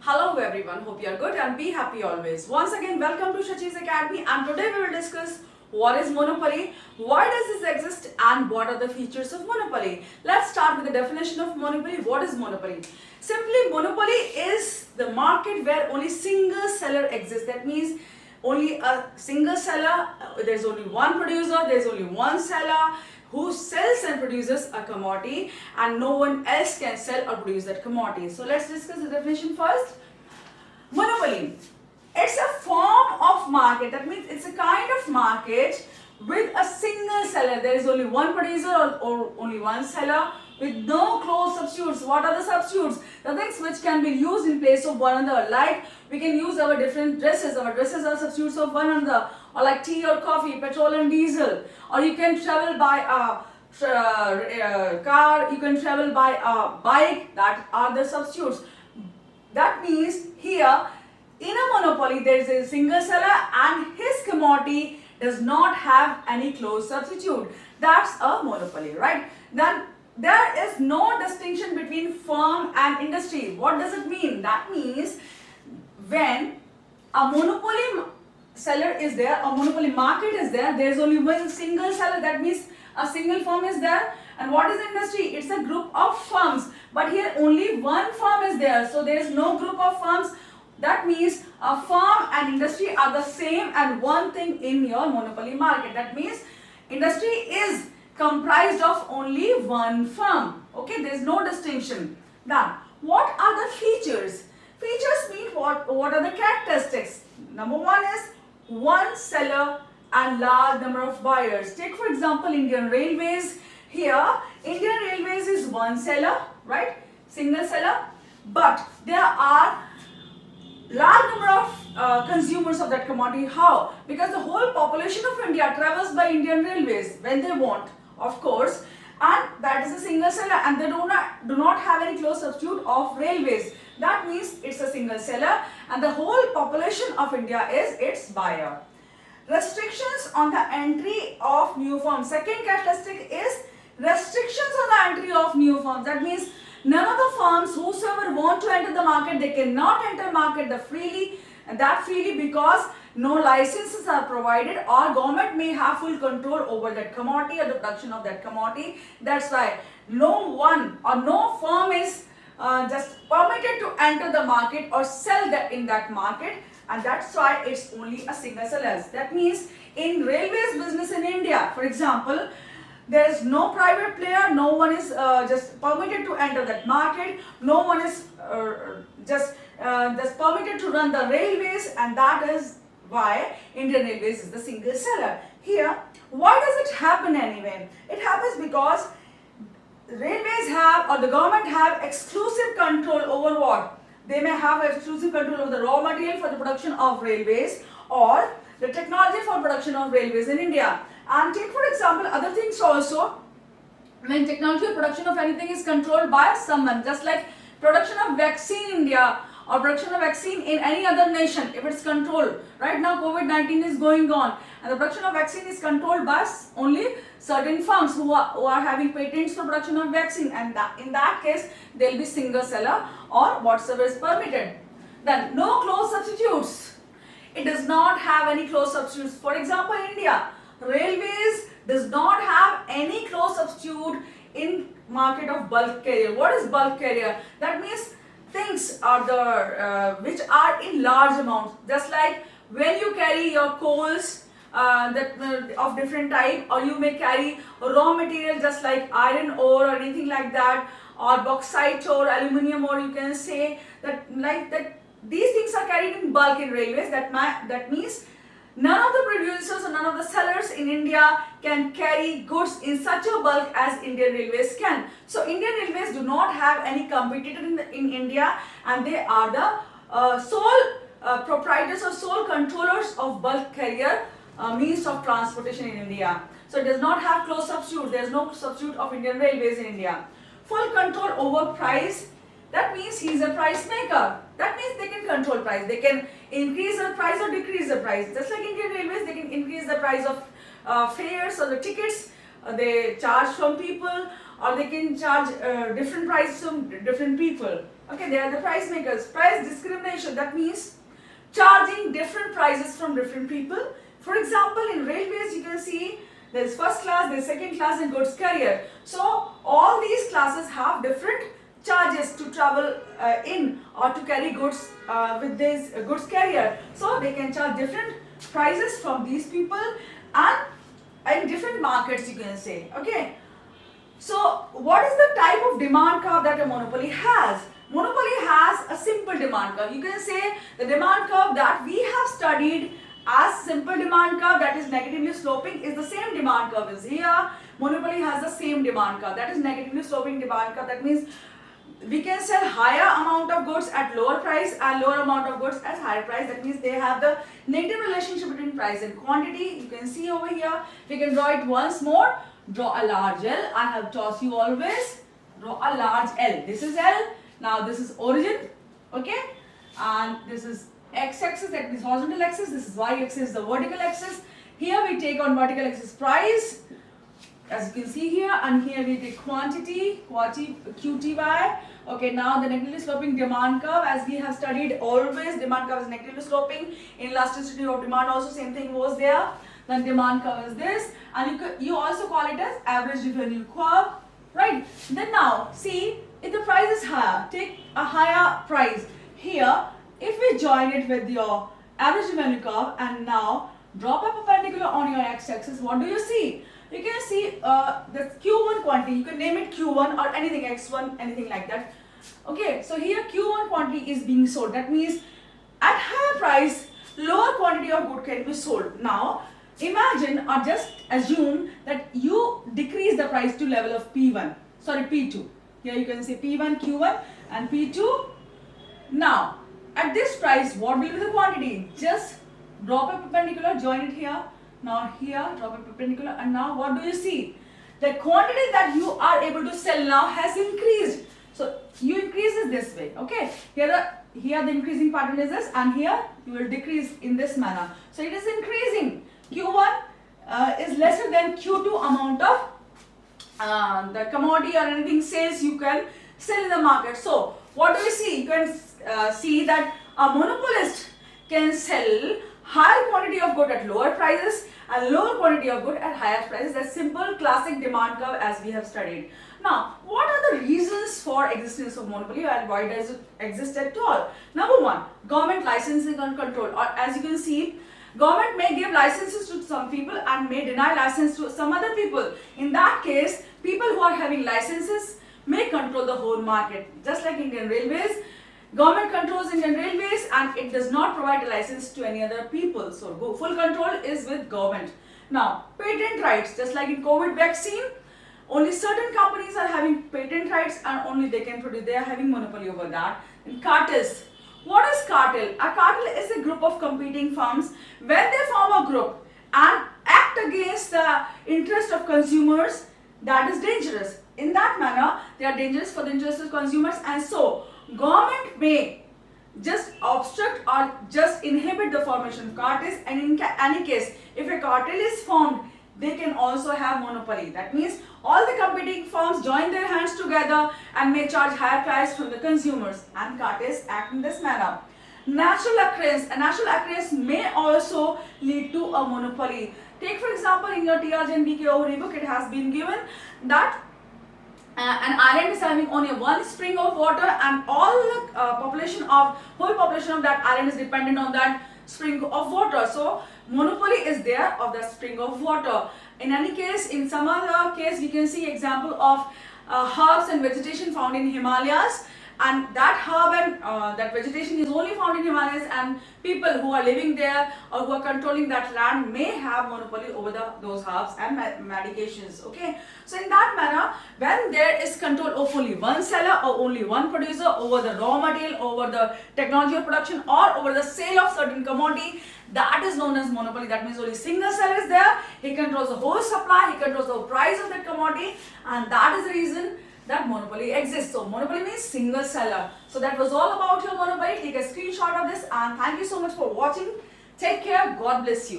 Hello everyone, hope you are good and be happy always. Once again, welcome to Sachi's Academy, and today we will discuss what is monopoly, why does this exist, and what are the features of monopoly. Let's start with the definition of monopoly. What is monopoly? Simply, monopoly is the market where only single seller exists. That means only a single seller, there's only one producer, there's only one seller who sells and produces a commodity, and no one else can sell or produce that commodity. So let's discuss the definition first. Monopoly. It's a form of market. That means it's a kind of market with a single seller. There is only one producer or only one seller with no close substitutes. What are the substitutes? The things which can be used in place of one another. Like we can use our different dresses. Our dresses are substitutes of one another. Or like tea or coffee, petrol and diesel. Or you can travel by a car. You can travel by a bike. That are the substitutes. That means here in a monopoly there is a single seller and his commodity does not have any close substitute. That's a monopoly, right? Then there is no distinction between firm and industry. What does it mean? That means when a monopoly seller is there, a monopoly market is there, there is only one single seller. That means a single firm is there. And what is industry? It's a group of firms. But here only one firm is there. So there is no group of firms. That means a firm and industry are the same and one thing in your monopoly market. That means industry is comprised of only one firm. Okay, there is no distinction. Now, what are the features? Features mean what are the characteristics? Number one is one seller and large number of buyers. Take for example Indian Railways. Here Indian Railways is one seller, right? Single seller. But there are large number of consumers of that commodity. How? Because the whole population of India travels by Indian Railways when they want, of course, and that is a single seller, and they do not have any close substitute of railways. That means it's a single seller and the whole population of India is its buyer. Restrictions on the entry of new firms. Second characteristic is restrictions on the entry of new firms. That means none of the firms whosoever want to enter the market, they cannot enter market freely because no licenses are provided, or government may have full control over that commodity or the production of that commodity. That's why no one or no firm is just permitted to enter the market or sell that in that market, and that's why it's only a single seller. That means in railways business in India, for example, there is no private player, no one is just permitted to enter that market, no one is just permitted to run the railways, and that is why Indian Railways is the single seller. Here, why does it happen anyway? It happens because railways have, or the government have, exclusive control over what? They may have exclusive control over the raw material for the production of railways or the technology for production of railways in India. And take for example other things also. When technology or production of anything is controlled by someone, just like production of vaccine in India or production of vaccine in any other nation, if it's controlled. Right now COVID-19 is going on and the production of vaccine is controlled by only certain firms who are having patents for production of vaccine, and in that case there will be single seller or whatsoever is permitted. Then no close substitutes. It does not have any close substitutes. For example, India Railways does not have any close substitute in market of bulk carrier. What is bulk carrier? That means things are the which are in large amounts. Just like when you carry your coals of different type, or you may carry raw material just like iron ore or anything like that, or bauxite ore, aluminium ore, you can say that like that. These things are carried in bulk in railways. That means none of the producers or none of the sellers in India can carry goods in such a bulk as Indian Railways can. So Indian Railways do not have any competitor in India, and they are the sole proprietors or sole controllers of bulk carrier means of transportation in India. So it does not have close substitute. There is no substitute of Indian Railways in India. Full control over price. That means he is a price maker. That means they can control price. They can increase the price or decrease the price. Just like Indian Railways, they can increase the price of fares or the tickets they charge from people, or they can charge different prices from different people. Okay, they are the price makers. Price discrimination, that means charging different prices from different people. For example, in railways you can see there is first class, there is second class and goods carrier. So all these classes have different charges to travel in or to carry goods with this goods carrier. So they can charge different prices from these people and in different markets you can say. Okay. So what is the type of demand curve that a monopoly has? Monopoly has a simple demand curve. You can say the demand curve that we have studied as simple demand curve, that is negatively sloping, is the same demand curve as here. Monopoly has the same demand curve, that is negatively sloping demand curve. That means we can sell higher amount of goods at lower price and lower amount of goods at higher price. That means they have the negative relationship between price and quantity. You can see over here. We can draw it once more. Draw a large L. I have taught you always. Draw a large L. This is L. Now this is origin. Okay. And this is x-axis, that means horizontal axis. This is y-axis, the vertical axis. Here we take on vertical axis price, as you can see here, and here we take quantity, QTY. Okay, now the negatively sloping demand curve, as we have studied always, demand curve is negatively sloping. In elasticity of demand also same thing was there. Then demand curve is this, and you also call it as average revenue curve, right? Then now see, if the price is higher, take a higher price here. If we join it with your average revenue curve and now drop a perpendicular on your x-axis, what do you see? You can see the Q1 quantity. You can name it Q1 or anything, X1, anything like that. Okay, so here Q1 quantity is being sold. That means at higher price, lower quantity of good can be sold. Now, imagine or just assume that you decrease the price to level of P2. Here you can say P1, Q1 and P2. Now, at this price, what will be the quantity? Just drop a perpendicular, join it here. Now here, drop a perpendicular, and now what do you see? The quantity that you are able to sell now has increased. So you increase it this way. Okay. Here the increasing pattern is this, and here you will decrease in this manner. So it is increasing. Q1 is lesser than Q2 amount of the commodity or anything sales you can sell in the market. So what do you see? You can see that a monopolist can sell higher quantity of good at lower prices and lower quantity of good at higher prices. That's simple classic demand curve as we have studied. Now, what are the reasons for existence of monopoly and why does it exist at all? Number one, government licensing and control. Or as you can see, government may give licenses to some people and may deny license to some other people. In that case, people who are having licenses may control the whole market. Just like Indian Railways, government controls Indian Railways and it does not provide a license to any other people. So full control is with government. Now, patent rights, just like in COVID vaccine, only certain companies are having patent rights and only they can produce, they are having monopoly over that. And cartels. What is cartel? A cartel is a group of competing firms. When they form a group and act against the interest of consumers, that is dangerous. In that manner, they are dangerous for the interest of consumers, and so government may just obstruct or just inhibit the formation of cartels, and in any case, if a cartel is formed, they can also have monopoly. That means all the competing firms join their hands together and may charge higher price from the consumers, and cartels act in this manner. Natural occurrence. A natural occurrence may also lead to a monopoly. Take for example in your TRJ and BKO book, it has been given that an island is having only one spring of water and all the whole population of that island is dependent on that spring of water. So monopoly is there of that spring of water. In any case, in some other case, we can see example of herbs and vegetation found in Himalayas, and that herb and that vegetation is only found in Himalayas, and people who are living there or who are controlling that land may have monopoly over those herbs and medications. Okay, so in that manner, when there is control of only one seller or only one producer over the raw material, over the technology of production, or over the sale of certain commodity, that is known as monopoly. That means only single seller is there. He controls the whole supply, he controls the price of that commodity, and that is the reason that monopoly exists. So monopoly means single seller. So that was all about your monopoly. Take a screenshot of this, and thank you so much for watching. Take care. God bless you.